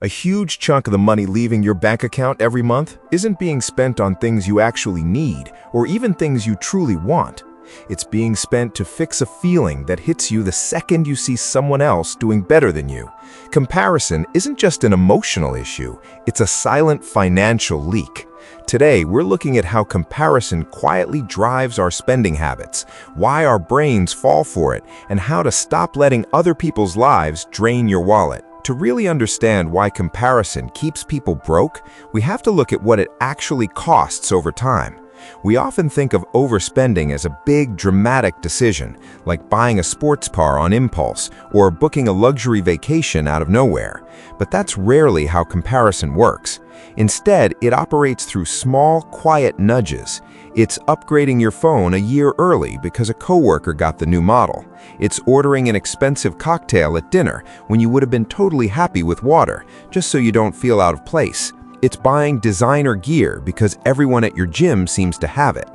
A huge chunk of the money leaving your bank account every month isn't being spent on things you actually need or even things you truly want. It's being spent to fix a feeling that hits you the second you see someone else doing better than you. Comparison isn't just an emotional issue, it's a silent financial leak. Today, we're looking at how comparison quietly drives our spending habits, why our brains fall for it, and how to stop letting other people's lives drain your wallet. To really understand why comparison keeps people broke, we have to look at what it actually costs over time. We often think of overspending as a big, dramatic decision, like buying a sports car on impulse or booking a luxury vacation out of nowhere. But that's rarely how comparison works. Instead, it operates through small, quiet nudges. It's upgrading your phone a year early because a coworker got the new model. It's ordering an expensive cocktail at dinner when you would have been totally happy with water, just so you don't feel out of place. It's buying designer gear because everyone at your gym seems to have it.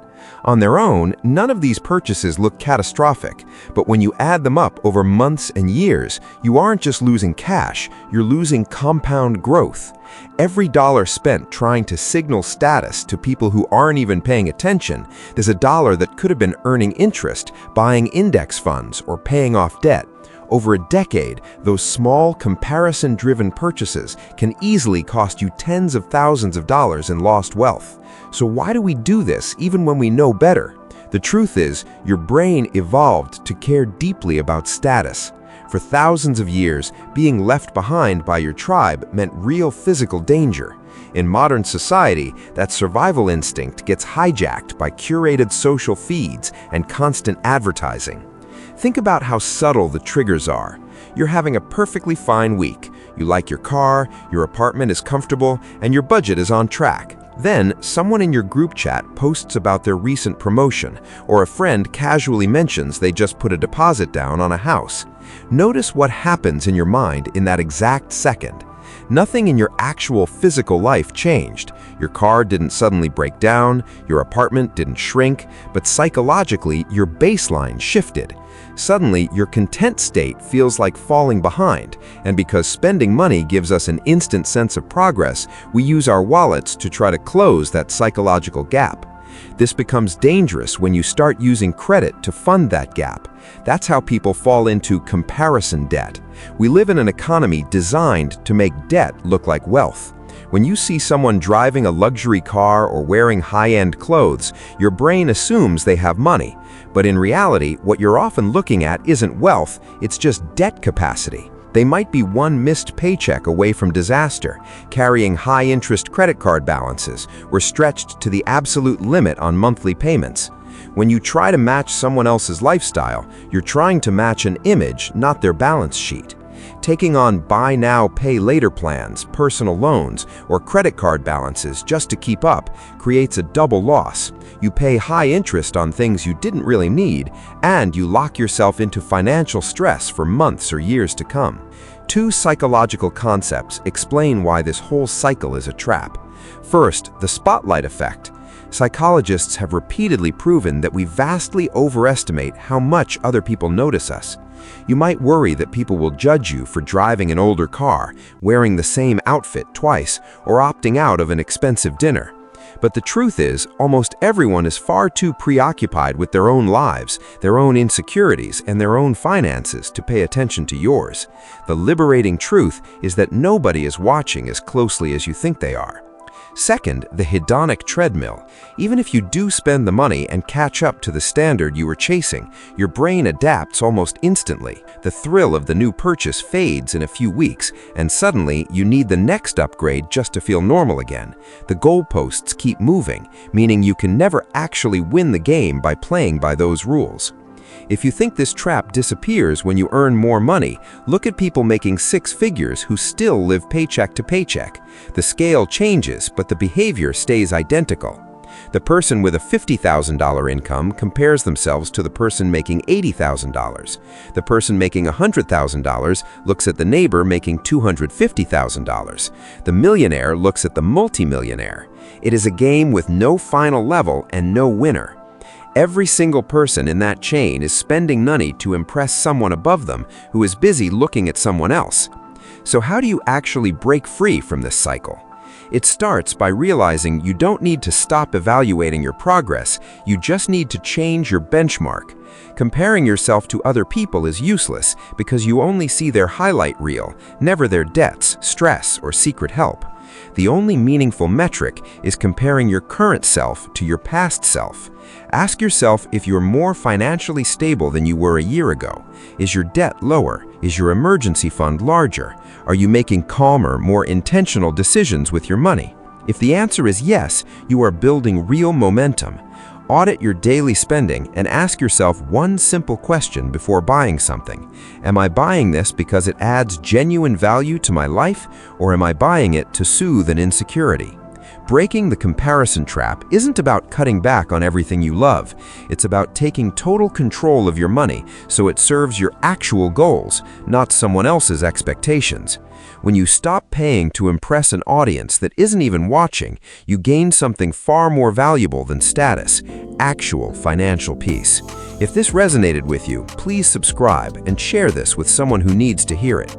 On their own, none of these purchases look catastrophic, but when you add them up over months and years, you aren't just losing cash, you're losing compound growth. Every dollar spent trying to signal status to people who aren't even paying attention, there's a dollar that could have been earning interest, buying index funds, or paying off debt. Over a decade, those small, comparison-driven purchases can easily cost you tens of thousands of dollars in lost wealth. So why do we do this even when we know better? The truth is, your brain evolved to care deeply about status. For thousands of years, being left behind by your tribe meant real physical danger. In modern society, that survival instinct gets hijacked by curated social feeds and constant advertising. Think about how subtle the triggers are. You're having a perfectly fine week. You like your car, your apartment is comfortable, and your budget is on track. Then, someone in your group chat posts about their recent promotion, or a friend casually mentions they just put a deposit down on a house. Notice what happens in your mind in that exact second. Nothing in your actual physical life changed. Your car didn't suddenly break down, your apartment didn't shrink, but psychologically, your baseline shifted. Suddenly, your content state feels like falling behind, and because spending money gives us an instant sense of progress, we use our wallets to try to close that psychological gap. This becomes dangerous when you start using credit to fund that gap. That's how people fall into comparison debt. We live in an economy designed to make debt look like wealth. When you see someone driving a luxury car or wearing high-end clothes, your brain assumes they have money. But in reality, what you're often looking at isn't wealth, it's just debt capacity. They might be one missed paycheck away from disaster, carrying high-interest credit card balances, or stretched to the absolute limit on monthly payments. When you try to match someone else's lifestyle, you're trying to match an image, not their balance sheet. Taking on buy now, pay later plans, personal loans, or credit card balances just to keep up creates a double loss. You pay high interest on things you didn't really need, and you lock yourself into financial stress for months or years to come. Two psychological concepts explain why this whole cycle is a trap. First, the spotlight effect. Psychologists have repeatedly proven that we vastly overestimate how much other people notice us. You might worry that people will judge you for driving an older car, wearing the same outfit twice, or opting out of an expensive dinner. But the truth is, almost everyone is far too preoccupied with their own lives, their own insecurities, and their own finances to pay attention to yours. The liberating truth is that nobody is watching as closely as you think they are. Second, the hedonic treadmill. Even if you do spend the money and catch up to the standard you were chasing, your brain adapts almost instantly. The thrill of the new purchase fades in a few weeks, and suddenly you need the next upgrade just to feel normal again. The goalposts keep moving, meaning you can never actually win the game by playing by those rules. If you think this trap disappears when you earn more money, look at people making six figures who still live paycheck to paycheck. The scale changes, but the behavior stays identical. The person with a $50,000 income compares themselves to the person making $80,000. The person making $100,000 looks at the neighbor making $250,000. The millionaire looks at the multimillionaire. It is a game with no final level and no winner. Every single person in that chain is spending money to impress someone above them who is busy looking at someone else. So how do you actually break free from this cycle? It starts by realizing you don't need to stop evaluating your progress, you just need to change your benchmark. Comparing yourself to other people is useless because you only see their highlight reel, never their debts, stress, or secret help. The only meaningful metric is comparing your current self to your past self. Ask yourself if you're more financially stable than you were a year ago. Is your debt lower? Is your emergency fund larger? Are you making calmer, more intentional decisions with your money? If the answer is yes, you are building real momentum. Audit your daily spending and ask yourself one simple question before buying something. Am I buying this because it adds genuine value to my life, or am I buying it to soothe an insecurity? Breaking the comparison trap isn't about cutting back on everything you love. It's about taking total control of your money so it serves your actual goals, not someone else's expectations. When you stop paying to impress an audience that isn't even watching, you gain something far more valuable than status: actual financial peace. If this resonated with you, please subscribe and share this with someone who needs to hear it.